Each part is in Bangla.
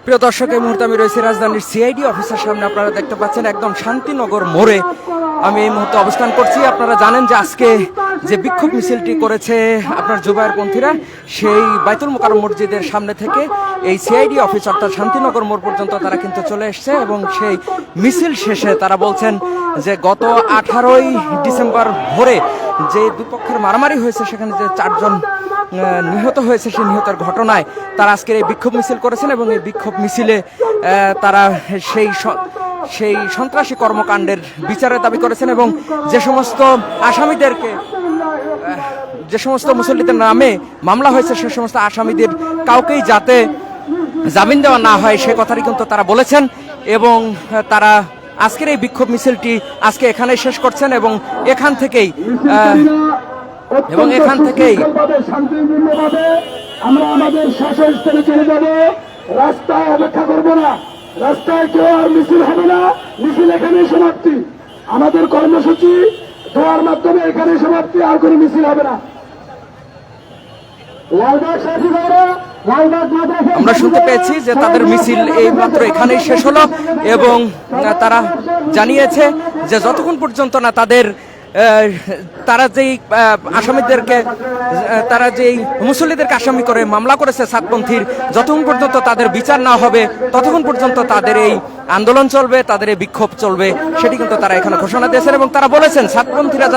প্রিয় দর্শক, এই মুহূর্তে আমি রয়েছি রাজধানীর সিআইডি অফিসের সামনে। আপনারা দেখতে পাচ্ছেন একদম শান্তিনগর মোড়ে আমি এই মুহূর্তে অবস্থান করছি। আপনারা জানেন যে আজকে যে বিক্ষোভ মিছিলটি করেছে আপনার জুবায়েরপন্থীরা, সেই বাইতুল মোকাররম মসজিদের সামনে থেকে এই সিআইডি অফিস অর্থাৎ শান্তিনগর মোড় পর্যন্ত তারা কিন্তু চলে এসছে এবং সেই মিছিল শেষে তারা বলছেন যে গত 18ই ডিসেম্বর ভোরে যে দুপক্ষের মারামারি হয়েছে, সেখানে যে 4 জন নিহত হয়েছে, সেই নিহতের ঘটনায় তারা আজকের এই বিক্ষোভ মিছিল করেছেন এবং এই বিক্ষোভ মিছিলে তারা সেই সন্ত্রাসী কর্মকাণ্ডের বিচারের দাবি করেছেন এবং যে সমস্ত আসামিদেরকে, যে সমস্ত মুসল্লিদের নামে মামলা হয়েছে, সে সমস্ত আসামিদের কাউকেই যাতে জামিন দেওয়া না হয় সে কথাটি কিন্তু তারা বলেছেন এবং তারা আজকের এই বিক্ষোভ মিছিলটি আজকে এখানে শেষ করছেন এবং এখান থেকেই শান্তিপূর্ণভাবে আমরা আমাদের শাসনস্থলে চলে যাব। রাস্তায় অপেক্ষা করব না, রাস্তায় কেউ আর মিছিল হবে না। মিছিল এখানে সমাপ্তি, আমাদের কর্মসূচি দেওয়ার মাধ্যমে এখানে সমাপ্তি, আর কোনো মিছিল হবে না। আমরা শুনতে পেয়েছি যে তাদের মিছিল এই মাত্র এখানেই শেষ হলো এবং তারা জানিয়েছে যে যতক্ষণ পর্যন্ত না তারা যেই আসামিদেরকে, তারা যেই মুসল্লিদেরকে আসামি করে মামলা করেছে সাতপন্থীর, যতক্ষণ পর্যন্ত তাদের বিচার না হবে ততক্ষণ পর্যন্ত তাদের এই আন্দোলন চলবে, তাদের এই বিক্ষোভ চলবে, সেটি কিন্তু তারা এখানে ঘোষণা দিয়েছেন এবং তারা বলেছেন সাতপন্থীরা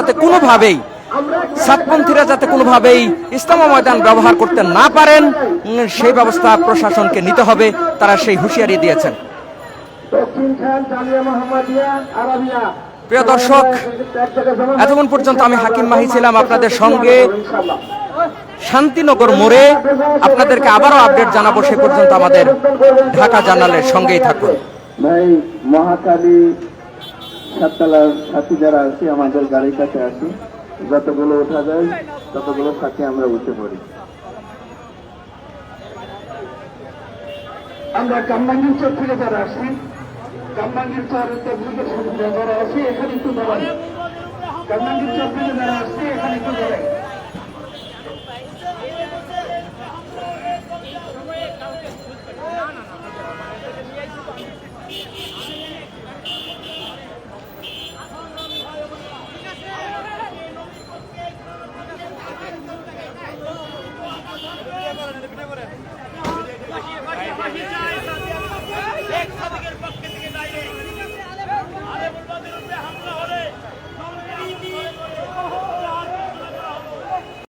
যাতে কোনোভাবেই ইজতেমা ময়দান ব্যবহার করতে না পারেন সেই ব্যবস্থা প্রশাসনকে নিতে হবে, তারা সেই হুঁশিয়ারি দিয়েছেন। প্রিয় দর্শক, এতক্ষণ পর্যন্ত আমি হাকিম মাহি ছিলাম আপনাদের সঙ্গে শান্তিনগর মোড়ে। আপনাদেরকে আবারও আপডেট জানাবো, সে পর্যন্ত আমাদের ঢাকা জার্নালের সঙ্গেই থাকুন। মহাকালী সাততলার সাথী যারা আছি, আমাদের গাড়ির কাছে আছি, যতগুলো ওঠা যায় ততগুলো সাথে আমরা উঠে পড়ি। আমরা কামরাঙ্গীর চোখ থেকে যারা আসি, কামরাঙ্গীর চরের যারা আসি এখানে একটু দাঁড়াই, কামরাঙ্গীর চোখ থেকে যারা আসছি এখানে একটু দাঁড়াই।